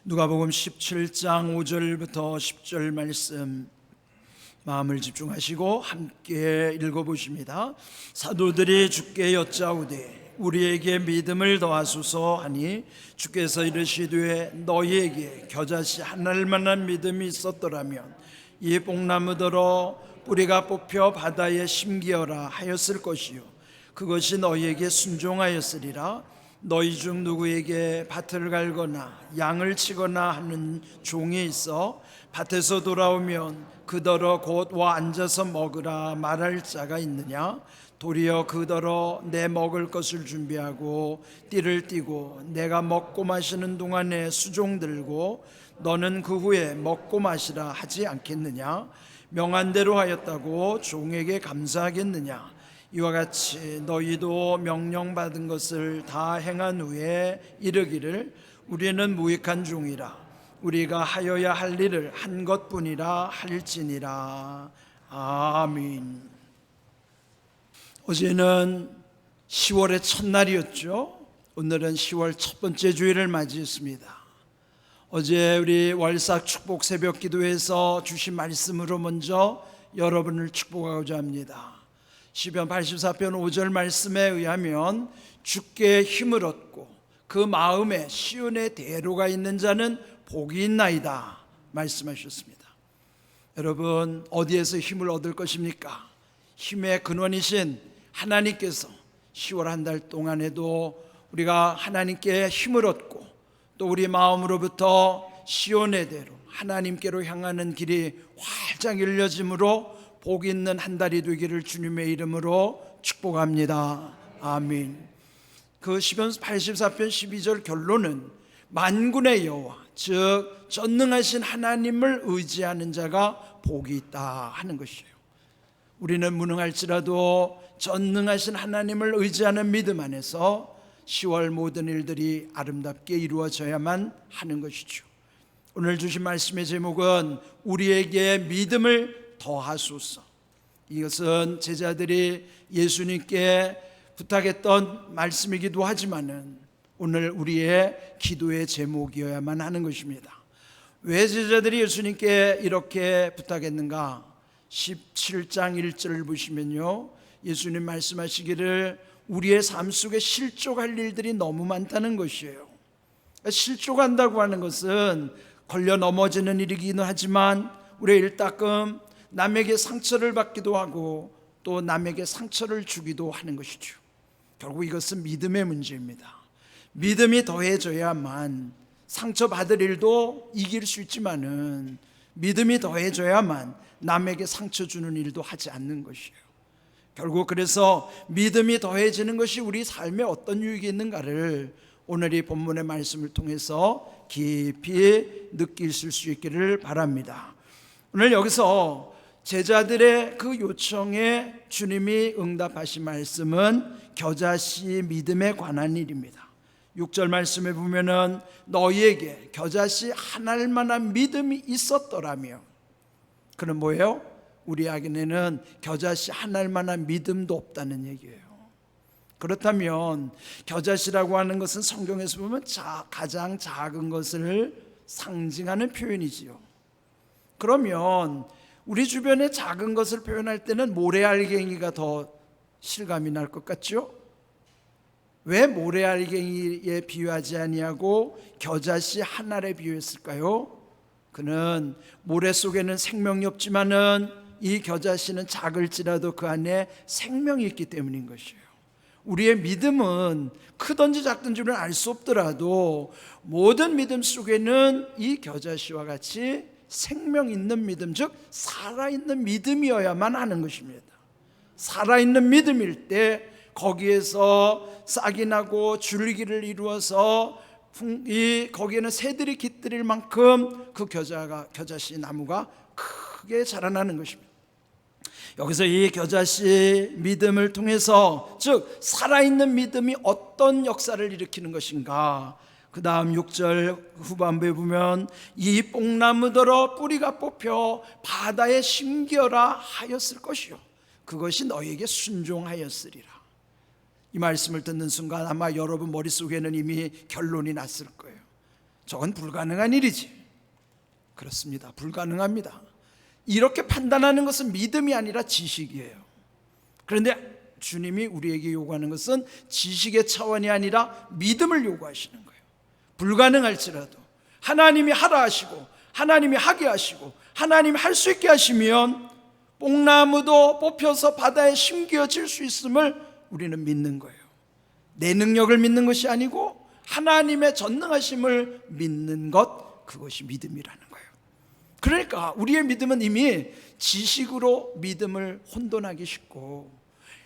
누가복음 17장 5절부터 10절 말씀 마음을 집중하시고 함께 읽어보십니다. 사도들이 주께 여짜오되 우리에게 믿음을 더하소서 하니 주께서 이르시되 너희에게 겨자씨 한 알만한 믿음이 있었더라면 이 뽕나무더러 뿌리가 뽑혀 바다에 심기어라 하였을 것이요 그것이 너희에게 순종하였으리라. 너희 중 누구에게 밭을 갈거나 양을 치거나 하는 종이 있어 밭에서 돌아오면 그더러 곧 와 앉아서 먹으라 말할 자가 있느냐? 도리어 그더러 내 먹을 것을 준비하고 띠를 띠고 내가 먹고 마시는 동안에 수종 들고 너는 그 후에 먹고 마시라 하지 않겠느냐? 명한 대로 하였다고 종에게 감사하겠느냐? 이와 같이 너희도 명령받은 것을 다 행한 후에 이르기를 우리는 무익한 종이라 우리가 하여야 할 일을 한 것뿐이라 할지니라. 아멘. 어제는 10월의 첫날이었죠. 오늘은 10월 첫 번째 주일을 맞이했습니다. 어제 우리 월삭 축복 새벽 기도에서 주신 말씀으로 먼저 여러분을 축복하고자 합니다. 시편 84편 5절 말씀에 의하면 주께 힘을 얻고 그 마음에 시온의 대로가 있는 자는 복이 있나이다 말씀하셨습니다. 여러분 어디에서 힘을 얻을 것입니까? 힘의 근원이신 하나님께서 10월 한 달 동안에도 우리가 하나님께 힘을 얻고 또 우리 마음으로부터 시온의 대로 하나님께로 향하는 길이 활짝 열려짐으로 복 있는 한 달이 되기를 주님의 이름으로 축복합니다. 아멘. 그 시편 84편 12절 결론은 만군의 여호와 즉 전능하신 하나님을 의지하는 자가 복이 있다 하는 것이에요. 우리는 무능할지라도 전능하신 하나님을 의지하는 믿음 안에서 10월 모든 일들이 아름답게 이루어져야만 하는 것이죠. 오늘 주신 말씀의 제목은 우리에게 믿음을 더하소서. 이것은 제자들이 예수님께 부탁했던 말씀이기도 하지만은 오늘 우리의 기도의 제목이어야만 하는 것입니다. 왜 제자들이 예수님께 이렇게 부탁했는가? 17장 1절을 보시면요, 예수님 말씀하시기를 우리의 삶 속에 실족할 일들이 너무 많다는 것이에요. 실족한다고 하는 것은 걸려 넘어지는 일이기는 하지만 우리의 일따끔 남에게 상처를 받기도 하고 또 남에게 상처를 주기도 하는 것이죠. 결국 이것은 믿음의 문제입니다. 믿음이 더해져야만 상처받을 일도 이길 수 있지만은 믿음이 더해져야만 남에게 상처 주는 일도 하지 않는 것이에요. 결국 그래서 믿음이 더해지는 것이 우리 삶에 어떤 유익이 있는가를 오늘 이 본문의 말씀을 통해서 깊이 느끼실 수 있기를 바랍니다. 오늘 여기서 제자들의 그 요청에 주님이 응답하신 말씀은 겨자씨 믿음에 관한 일입니다. 6절 말씀에 보면은 너희에게 겨자씨 한 알만한 믿음이 있었더라며. 그는 뭐예요? 우리에게는 겨자씨 한 알만한 믿음도 없다는 얘기예요. 그렇다면 겨자씨라고 하는 것은 성경에서 보면 가장 작은 것을 상징하는 표현이지요. 그러면 우리 주변의 작은 것을 표현할 때는 모래알갱이가 더 실감이 날 것 같죠? 왜 모래알갱이에 비유하지 아니하고 겨자씨 한 알에 비유했을까요? 그는 모래 속에는 생명이 없지만은 이 겨자씨는 작을지라도 그 안에 생명이 있기 때문인 것이에요. 우리의 믿음은 크든지 작든지는 알 수 없더라도 모든 믿음 속에는 이 겨자씨와 같이 생명 있는 믿음, 즉 살아있는 믿음이어야만 하는 것입니다. 살아있는 믿음일 때 거기에서 싹이 나고 줄기를 이루어서 거기에는 새들이 깃들일 만큼 그 겨자씨 나무가 크게 자라나는 것입니다. 여기서 이 겨자씨 믿음을 통해서 즉 살아있는 믿음이 어떤 역사를 일으키는 것인가, 그 다음 6절 후반부에 보면 이 뽕나무더러 뿌리가 뽑혀 바다에 심기어라 하였을 것이요 그것이 너희에게 순종하였으리라. 이 말씀을 듣는 순간 아마 여러분 머릿속에는 이미 결론이 났을 거예요. 저건 불가능한 일이지. 그렇습니다. 불가능합니다. 이렇게 판단하는 것은 믿음이 아니라 지식이에요. 그런데 주님이 우리에게 요구하는 것은 지식의 차원이 아니라 믿음을 요구하시는 거예요. 불가능할지라도 하나님이 하라 하시고 하나님이 하게 하시고 하나님이 할 수 있게 하시면 뽕나무도 뽑혀서 바다에 심겨질 수 있음을 우리는 믿는 거예요. 내 능력을 믿는 것이 아니고 하나님의 전능하심을 믿는 것, 그것이 믿음이라는 거예요. 그러니까 우리의 믿음은 이미 지식으로 믿음을 혼돈하기 쉽고,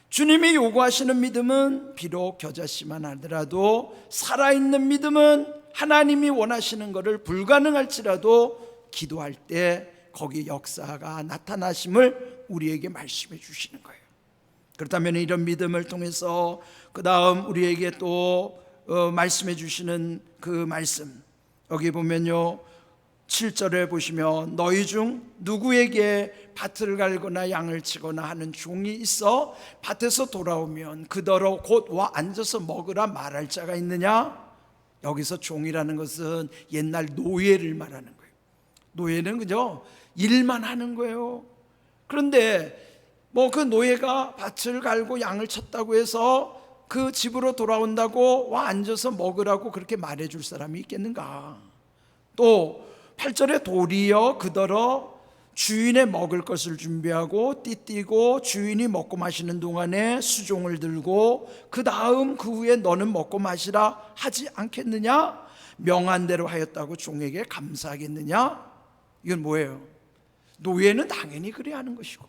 주님이 요구하시는 믿음은 비록 겨자씨만 하더라도 살아있는 믿음은 하나님이 원하시는 것을 불가능할지라도 기도할 때 거기 역사가 나타나심을 우리에게 말씀해 주시는 거예요. 그렇다면 이런 믿음을 통해서 그 다음 우리에게 또 말씀해 주시는 그 말씀, 여기 보면요 7절에 보시면 너희 중 누구에게 밭을 갈거나 양을 치거나 하는 종이 있어 밭에서 돌아오면 그더러 곧 와 앉아서 먹으라 말할 자가 있느냐? 여기서 종이라는 것은 옛날 노예를 말하는 거예요. 노예는 그저 일만 하는 거예요. 그런데 그 노예가 밭을 갈고 양을 쳤다고 해서 그 집으로 돌아온다고 와 앉아서 먹으라고 그렇게 말해줄 사람이 있겠는가? 또 8절에 도리어 그더러 주인의 먹을 것을 준비하고 띠띠고 주인이 먹고 마시는 동안에 수종을 들고 그 다음 그 후에 너는 먹고 마시라 하지 않겠느냐? 명한 대로 하였다고 종에게 감사하겠느냐? 이건 뭐예요? 노예는 당연히 그래야 하는 것이고,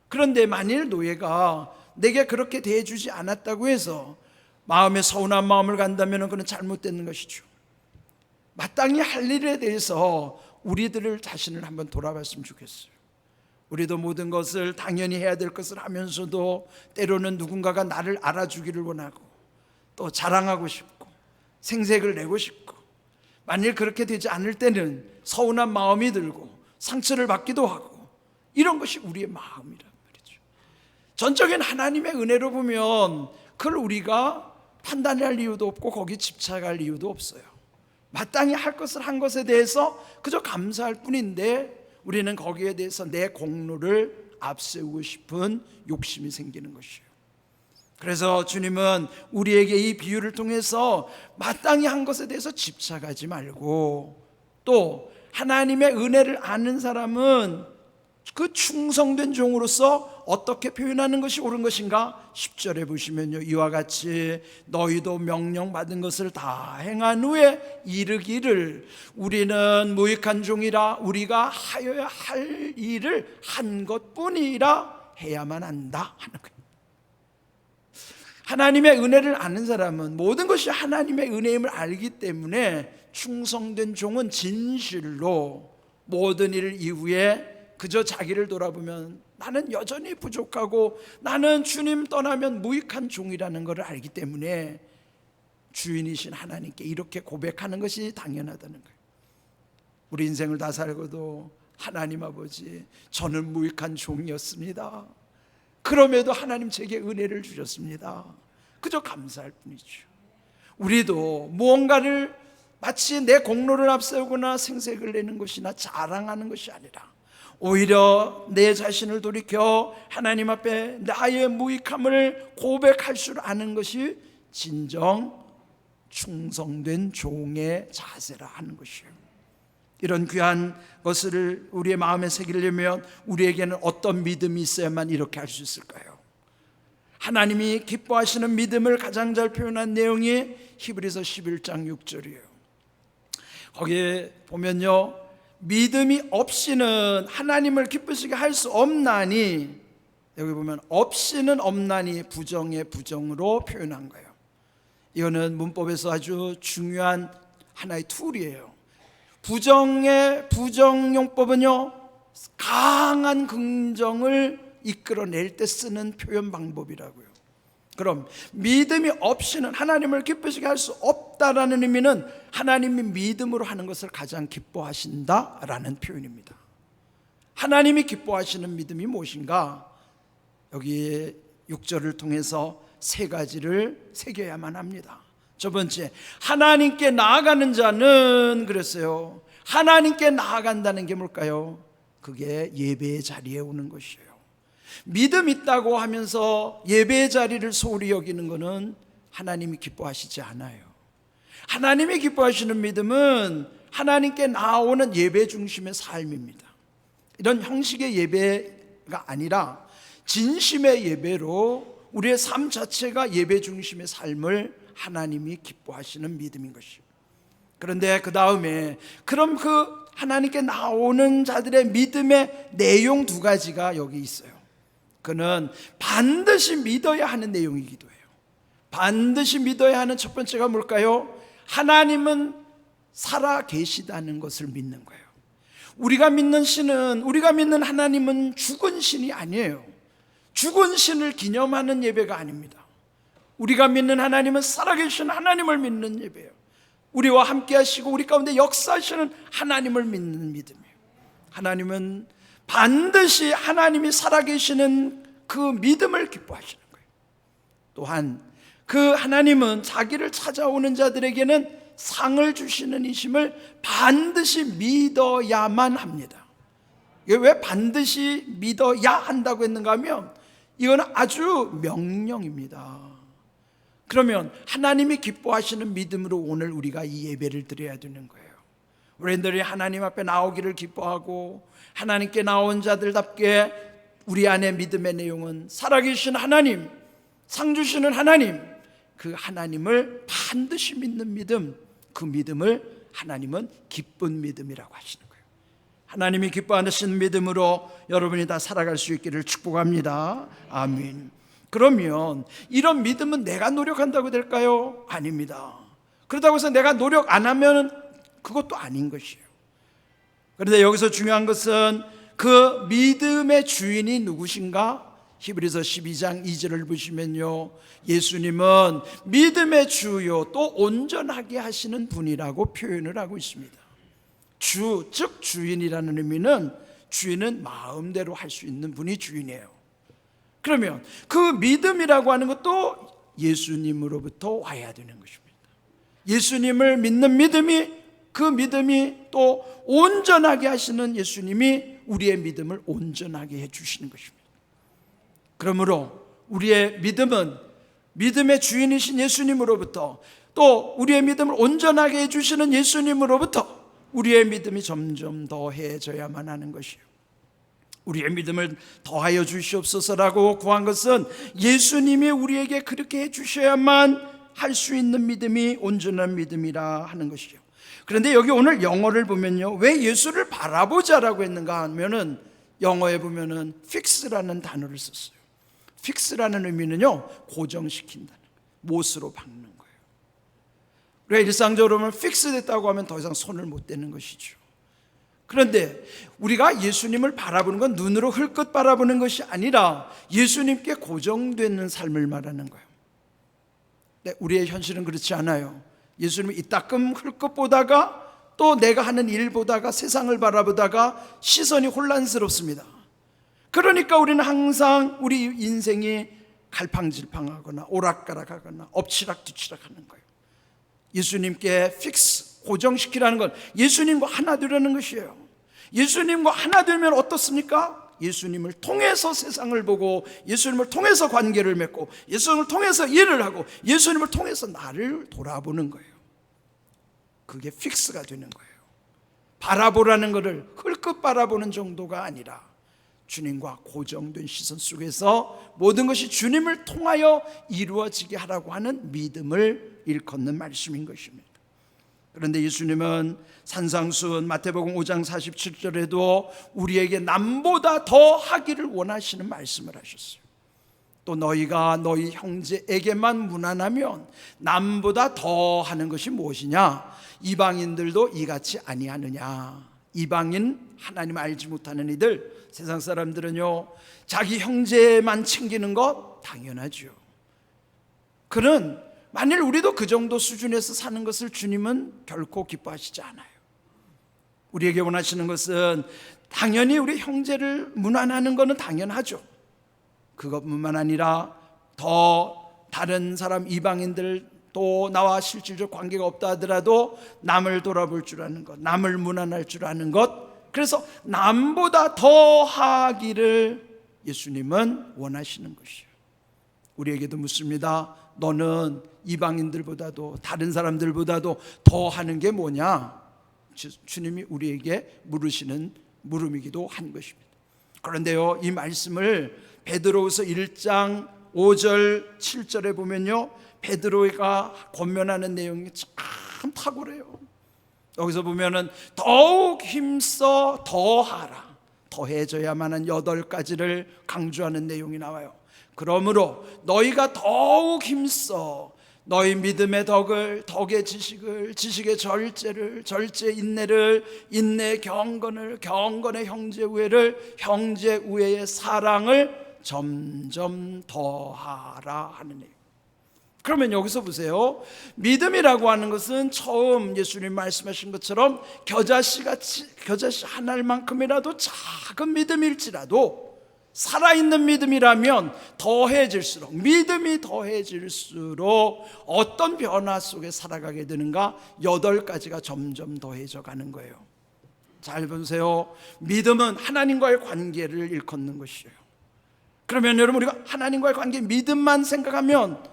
그런데 만일 노예가 내게 그렇게 대해주지 않았다고 해서 마음에 서운한 마음을 간다면 그건 잘못된 것이죠. 마땅히 할 일에 대해서 우리들을 자신을 한번 돌아봤으면 좋겠어요. 우리도 모든 것을 당연히 해야 될 것을 하면서도 때로는 누군가가 나를 알아주기를 원하고 또 자랑하고 싶고 생색을 내고 싶고, 만일 그렇게 되지 않을 때는 서운한 마음이 들고 상처를 받기도 하고, 이런 것이 우리의 마음이란 말이죠. 전적인 하나님의 은혜로 보면 그걸 우리가 판단할 이유도 없고 거기 집착할 이유도 없어요. 마땅히 할 것을 한 것에 대해서 그저 감사할 뿐인데 우리는 거기에 대해서 내 공로를 앞세우고 싶은 욕심이 생기는 것이에요. 그래서 주님은 우리에게 이 비유를 통해서 마땅히 한 것에 대해서 집착하지 말고, 또 하나님의 은혜를 아는 사람은 그 충성된 종으로서 어떻게 표현하는 것이 옳은 것인가? 10절에 보시면요 이와 같이 너희도 명령받은 것을 다 행한 후에 이르기를 우리는 무익한 종이라 우리가 하여야 할 일을 한 것뿐이라 해야만 한다 하는 거예요. 하나님의 은혜를 아는 사람은 모든 것이 하나님의 은혜임을 알기 때문에 충성된 종은 진실로 모든 일 이후에 그저 자기를 돌아보면 나는 여전히 부족하고 나는 주님 떠나면 무익한 종이라는 것을 알기 때문에 주인이신 하나님께 이렇게 고백하는 것이 당연하다는 거예요. 우리 인생을 다 살고도 하나님 아버지, 저는 무익한 종이었습니다. 그럼에도 하나님 제게 은혜를 주셨습니다. 그저 감사할 뿐이죠. 우리도 무언가를 마치 내 공로를 앞세우거나 생색을 내는 것이나 자랑하는 것이 아니라 오히려 내 자신을 돌이켜 하나님 앞에 나의 무익함을 고백할 줄 아는 것이 진정 충성된 종의 자세라 하는 것이에요. 이런 귀한 것을 우리의 마음에 새기려면 우리에게는 어떤 믿음이 있어야만 이렇게 할 수 있을까요? 하나님이 기뻐하시는 믿음을 가장 잘 표현한 내용이 히브리서 11장 6절이에요. 거기에 보면요 믿음이 없이는 하나님을 기쁘시게 할 수 없나니, 여기 보면 없이는 없나니 부정의 부정으로 표현한 거예요. 이거는 문법에서 아주 중요한 하나의 툴이에요. 부정의 부정용법은요 강한 긍정을 이끌어낼 때 쓰는 표현 방법이라고요. 그럼 믿음이 없이는 하나님을 기쁘시게 할 수 없다라는 의미는 하나님이 믿음으로 하는 것을 가장 기뻐하신다라는 표현입니다. 하나님이 기뻐하시는 믿음이 무엇인가? 여기 6절을 통해서 세 가지를 새겨야만 합니다. 첫 번째, 하나님께 나아가는 자는 그랬어요. 하나님께 나아간다는 게 뭘까요? 그게 예배의 자리에 오는 것이에요. 믿음 있다고 하면서 예배의 자리를 소홀히 여기는 것은 하나님이 기뻐하시지 않아요. 하나님이 기뻐하시는 믿음은 하나님께 나오는 예배 중심의 삶입니다. 이런 형식의 예배가 아니라 진심의 예배로 우리의 삶 자체가 예배 중심의 삶을 하나님이 기뻐하시는 믿음인 것이에요. 그런데 그 다음에 그럼 그 하나님께 나오는 자들의 믿음의 내용 두 가지가 여기 있어요. 그는 반드시 믿어야 하는 내용이기도 해요. 반드시 믿어야 하는 첫 번째가 뭘까요? 하나님은 살아 계시다는 것을 믿는 거예요. 우리가 믿는 하나님은 죽은 신이 아니에요. 죽은 신을 기념하는 예배가 아닙니다. 우리가 믿는 하나님은 살아계신 하나님을 믿는 예배예요. 우리와 함께 하시고 우리 가운데 역사하시는 하나님을 믿는 믿음이에요. 하나님은 반드시 하나님이 살아계시는 그 믿음을 기뻐하시는 거예요. 또한 그 하나님은 자기를 찾아오는 자들에게는 상을 주시는 이심을 반드시 믿어야만 합니다. 이게 왜 반드시 믿어야 한다고 했는가 하면 이건 아주 명령입니다. 그러면 하나님이 기뻐하시는 믿음으로 오늘 우리가 이 예배를 드려야 되는 거예요. 우리들이 하나님 앞에 나오기를 기뻐하고 하나님께 나온 자들답게 우리 안에 믿음의 내용은 살아계신 하나님, 상 주시는 하나님, 그 하나님을 반드시 믿는 믿음, 그 믿음을 하나님은 기쁜 믿음이라고 하시는 거예요. 하나님이 기뻐하시는 믿음으로 여러분이 다 살아갈 수 있기를 축복합니다. 아멘. 그러면 이런 믿음은 내가 노력한다고 될까요? 아닙니다. 그렇다고 해서 내가 노력 안 하면 그것도 아닌 것이에요. 그런데 여기서 중요한 것은 그 믿음의 주인이 누구신가? 히브리서 12장 2절을 보시면요, 예수님은 믿음의 주요 또 온전하게 하시는 분이라고 표현을 하고 있습니다. 주, 즉 주인이라는 의미는 주인은 마음대로 할 수 있는 분이 주인이에요. 그러면 그 믿음이라고 하는 것도 예수님으로부터 와야 되는 것입니다. 예수님을 믿는 믿음이, 그 믿음이 또 온전하게 하시는 예수님이 우리의 믿음을 온전하게 해주시는 것입니다. 그러므로 우리의 믿음은 믿음의 주인이신 예수님으로부터, 또 우리의 믿음을 온전하게 해주시는 예수님으로부터 우리의 믿음이 점점 더해져야만 하는 것이에요. 우리의 믿음을 더하여 주시옵소서라고 구한 것은 예수님이 우리에게 그렇게 해주셔야만 할 수 있는 믿음이 온전한 믿음이라 하는 것이죠. 그런데 여기 오늘 영어를 보면요, 왜 예수를 바라보자라고 했는가 하면은 영어에 보면은 fix라는 단어를 썼어요. fix라는 의미는요, 고정시킨다는 거예요. 못으로 박는 거예요. 우리가 일상적으로 보면 fix 됐다고 하면 더 이상 손을 못 대는 것이죠. 그런데 우리가 예수님을 바라보는 건 눈으로 흘끗 바라보는 것이 아니라 예수님께 고정되는 삶을 말하는 거예요. 네, 우리의 현실은 그렇지 않아요. 예수님을 이따끔 흘끗 보다가 또 내가 하는 일 보다가 세상을 바라보다가 시선이 혼란스럽습니다. 그러니까 우리는 항상 우리 인생이 갈팡질팡하거나 오락가락하거나 엎치락뒤치락 하는 거예요. 예수님께 픽스, 고정시키라는 건 예수님과 하나 되라는 것이에요. 예수님과 하나 되면 어떻습니까? 예수님을 통해서 세상을 보고, 예수님을 통해서 관계를 맺고, 예수님을 통해서 일을 하고, 예수님을 통해서 나를 돌아보는 거예요. 그게 픽스가 되는 거예요. 바라보라는 것을 흘끗 바라보는 정도가 아니라 주님과 고정된 시선 속에서 모든 것이 주님을 통하여 이루어지게 하라고 하는 믿음을 일컫는 말씀인 것입니다. 그런데 예수님은 산상수훈 마태복음 5장 47절에도 우리에게 남보다 더 하기를 원하시는 말씀을 하셨어요. 또 너희가 너희 형제에게만 무난하면 남보다 더 하는 것이 무엇이냐? 이방인들도 이같이 아니하느냐? 이방인, 하나님 알지 못하는 이들, 세상 사람들은요, 자기 형제만 챙기는 것 당연하죠. 그는 만일 우리도 그 정도 수준에서 사는 것을 주님은 결코 기뻐하시지 않아요. 우리에게 원하시는 것은 당연히 우리 형제를 무난하는 것은 당연하죠. 그것뿐만 아니라 더 다른 사람, 이방인들 또 나와 실질적 관계가 없다 하더라도 남을 돌아볼 줄 아는 것, 남을 무난할 줄 아는 것, 그래서 남보다 더 하기를 예수님은 원하시는 것이에요. 우리에게도 묻습니다. 너는 이방인들보다도 다른 사람들보다도 더 하는 게 뭐냐? 주님이 우리에게 물으시는 물음이기도 한 것입니다. 그런데요, 이 말씀을 베드로후서 1장 5절 7절에 보면요, 베드로가 권면하는 내용이 참 탁월해요. 여기서 보면은 더욱 힘써 더하라, 더해져야만 한 8가지를 강조하는 내용이 나와요. 그러므로 너희가 더욱 힘써 너희 믿음의 덕을, 덕의 지식을, 지식의 절제를, 절제 인내를, 인내 경건을, 경건의 형제 우애를, 형제 우애의 사랑을 점점 더하라 하는 얘기. 그러면 여기서 보세요. 믿음이라고 하는 것은 처음 예수님 말씀하신 것처럼 겨자씨 한 알만큼이라도 작은 믿음일지라도 살아있는 믿음이라면 더해질수록, 믿음이 더해질수록 어떤 변화 속에 살아가게 되는가? 8가지가 점점 더해져 가는 거예요. 잘 보세요. 믿음은 하나님과의 관계를 일컫는 것이에요. 그러면 여러분, 우리가 하나님과의 관계, 믿음만 생각하면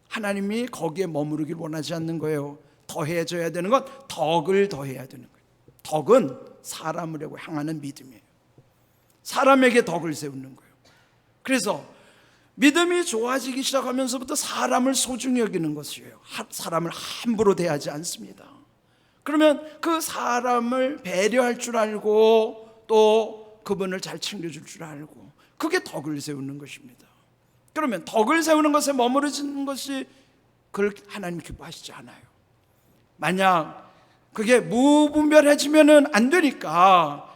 하나님이 거기에 머무르길 원하지 않는 거예요. 더해져야 되는 건 덕을 더해야 되는 거예요. 덕은 사람을 향하는 믿음이에요. 사람에게 덕을 세우는 거예요. 그래서 믿음이 좋아지기 시작하면서부터 사람을 소중히 여기는 것이에요. 사람을 함부로 대하지 않습니다. 그러면 그 사람을 배려할 줄 알고 또 그분을 잘 챙겨줄 줄 알고, 그게 덕을 세우는 것입니다. 그러면 덕을 세우는 것에 머무르지는 것이 그걸 하나님 기뻐하시지 않아요. 만약 그게 무분별해지면 안 되니까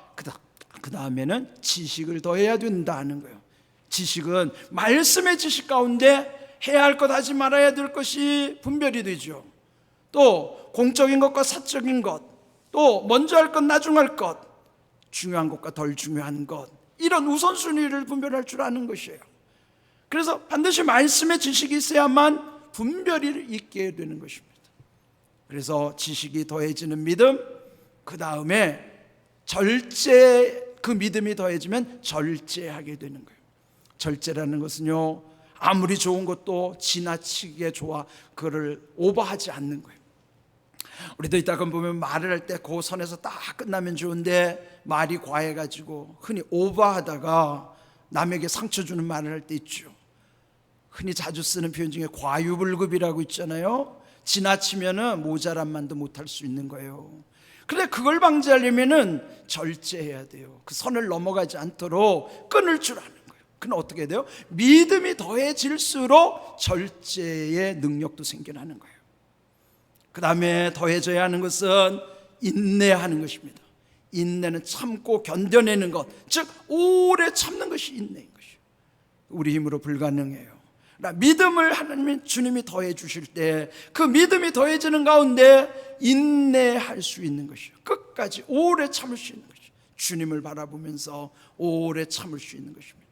그 다음에는 지식을 더해야 된다는 거예요. 지식은 말씀의 지식 가운데 해야 할 것, 하지 말아야 될 것이 분별이 되죠. 또 공적인 것과 사적인 것, 또 먼저 할 것, 나중 할 것, 중요한 것과 덜 중요한 것, 이런 우선순위를 분별할 줄 아는 것이에요. 그래서 반드시 말씀의 지식이 있어야만 분별이 있게 되는 것입니다. 그래서 지식이 더해지는 믿음, 그 다음에 절제, 그 믿음이 더해지면 절제하게 되는 거예요. 절제라는 것은요, 아무리 좋은 것도 지나치게 좋아, 그거를 오버하지 않는 거예요. 우리도 이따가 보면 말을 할 때 그 선에서 딱 끝나면 좋은데 말이 과해가지고 흔히 오버하다가 남에게 상처 주는 말을 할 때 있죠. 흔히 자주 쓰는 표현 중에 과유불급이라고 있잖아요. 지나치면은 모자란 말도 못할 수 있는 거예요. 그런데 그걸 방지하려면은 절제해야 돼요. 그 선을 넘어가지 않도록 끊을 줄 아는 거예요. 그럼 어떻게 해야 돼요? 믿음이 더해질수록 절제의 능력도 생겨나는 거예요. 그 다음에 더해져야 하는 것은 인내하는 것입니다. 인내는 참고 견뎌내는 것, 즉 오래 참는 것이 인내인 것이에요. 우리 힘으로 불가능해요. 믿음을 하나님이, 주님이 더해 주실 때 그 믿음이 더해지는 가운데 인내할 수 있는 것이요, 끝까지 오래 참을 수 있는 것이요, 주님을 바라보면서 오래 참을 수 있는 것입니다.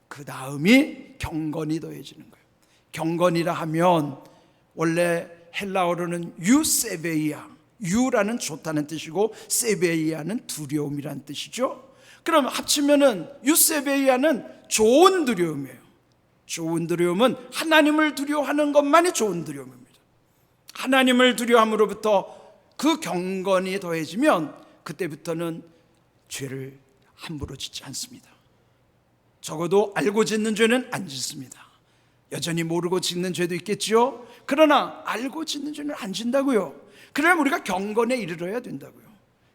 그 다음이 경건이 더해지는 거예요. 경건이라 하면 원래 헬라어로는 유세베이아, 유라는 좋다는 뜻이고 세베이아는 두려움이라는 뜻이죠. 그럼 합치면은 유세베이아는 좋은 두려움이에요. 좋은 두려움은 하나님을 두려워하는 것만이 좋은 두려움입니다. 하나님을 두려움으로부터 그 경건이 더해지면 그때부터는 죄를 함부로 짓지 않습니다. 적어도 알고 짓는 죄는 안 짓습니다. 여전히 모르고 짓는 죄도 있겠죠. 그러나 알고 짓는 죄는 안 짓는다고요. 그러면 우리가 경건에 이르러야 된다고요.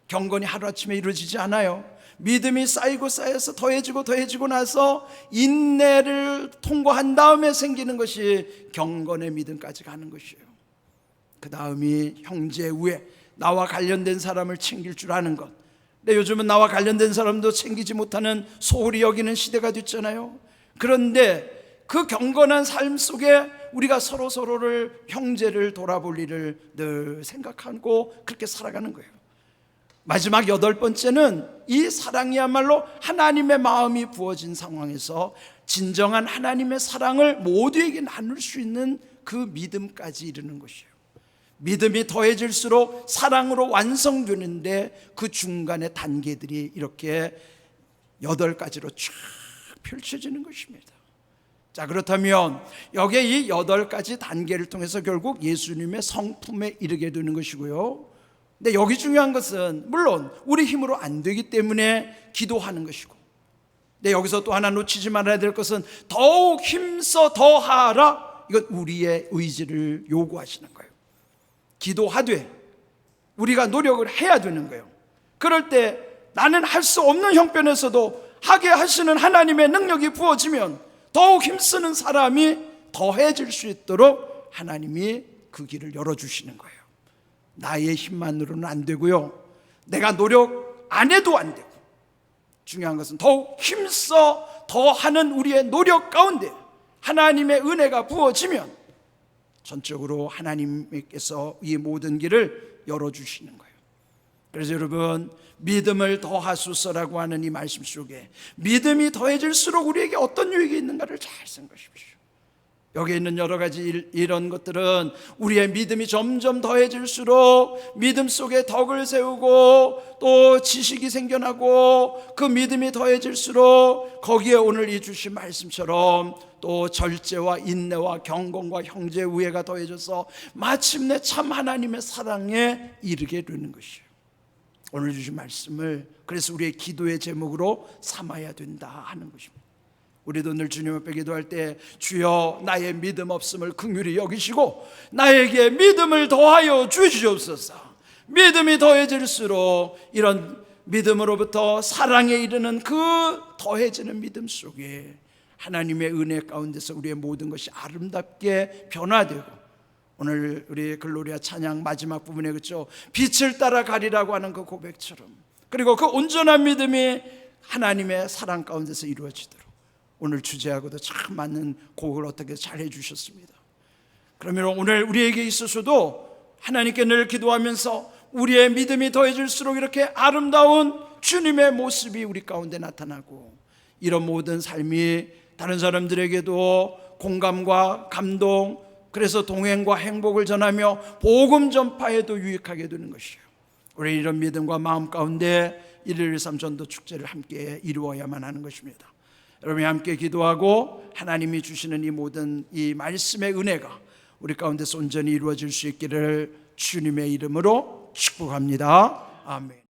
경건이 하루아침에 이루어지지 않아요. 믿음이 쌓이고 쌓여서 더해지고 나서 인내를 통과한 다음에 생기는 것이 경건의 믿음까지 가는 것이에요. 그 다음이 형제 우애, 나와 관련된 사람을 챙길 줄 아는 것. 근데 요즘은 나와 관련된 사람도 챙기지 못하는 소홀히 여기는 시대가 됐잖아요. 그런데 그 경건한 삶 속에 우리가 서로를, 형제를 돌아볼 일을 늘 생각하고 그렇게 살아가는 거예요. 마지막 8번째는 이 사랑이야말로 하나님의 마음이 부어진 상황에서 진정한 하나님의 사랑을 모두에게 나눌 수 있는 그 믿음까지 이르는 것이에요. 믿음이 더해질수록 사랑으로 완성되는데 그 중간의 단계들이 이렇게 8가지로 쫙 펼쳐지는 것입니다. 자, 그렇다면 여기에 이 8가지 단계를 통해서 결국 예수님의 성품에 이르게 되는 것이고요. 근데 여기 중요한 것은 물론 우리 힘으로 안 되기 때문에 기도하는 것이고, 근데 여기서 또 하나 놓치지 말아야 될 것은 더욱 힘써 더하라. 이건 우리의 의지를 요구하시는 거예요. 기도하되 우리가 노력을 해야 되는 거예요. 그럴 때 나는 할 수 없는 형편에서도 하게 하시는 하나님의 능력이 부어지면 더욱 힘쓰는 사람이 더해질 수 있도록 하나님이 그 길을 열어주시는 거예요. 나의 힘만으로는 안 되고요, 내가 노력 안 해도 안 되고, 중요한 것은 더욱 힘써 더하는 우리의 노력 가운데 하나님의 은혜가 부어지면 전적으로 하나님께서 이 모든 길을 열어주시는 거예요. 그래서 여러분, 믿음을 더하소서라고 하는 이 말씀 속에 믿음이 더해질수록 우리에게 어떤 유익이 있는가를 잘 생각하십시오. 여기에 있는 여러 가지 이런 것들은 우리의 믿음이 점점 더해질수록 믿음 속에 덕을 세우고 또 지식이 생겨나고, 그 믿음이 더해질수록 거기에 오늘 이 주신 말씀처럼 또 절제와 인내와 경건과 형제 우애가 더해져서 마침내 참 하나님의 사랑에 이르게 되는 것이에요. 오늘 주신 말씀을 그래서 우리의 기도의 제목으로 삼아야 된다 하는 것입니다. 우리도 늘 주님 앞에 기도할 때 주여 나의 믿음 없음을 긍휼히 여기시고 나에게 믿음을 더하여 주시옵소서. 믿음이 더해질수록 이런 믿음으로부터 사랑에 이르는 그 더해지는 믿음 속에 하나님의 은혜 가운데서 우리의 모든 것이 아름답게 변화되고, 오늘 우리 글로리아 찬양 마지막 부분에 그렇죠, 빛을 따라 가리라고 하는 그 고백처럼, 그리고 그 온전한 믿음이 하나님의 사랑 가운데서 이루어지도록 오늘 주제하고도 참 맞는 곡을 어떻게 잘 해주셨습니다. 그러면 오늘 우리에게 있어서도 하나님께 늘 기도하면서 우리의 믿음이 더해질수록 이렇게 아름다운 주님의 모습이 우리 가운데 나타나고, 이런 모든 삶이 다른 사람들에게도 공감과 감동, 그래서 동행과 행복을 전하며 복음 전파에도 유익하게 되는 것이에요. 우리 이런 믿음과 마음 가운데 1.13 전도 축제를 함께 이루어야만 하는 것입니다. 여러분이 함께 기도하고 하나님이 주시는 이 모든 이 말씀의 은혜가 우리 가운데서 온전히 이루어질 수 있기를 주님의 이름으로 축복합니다. 아멘.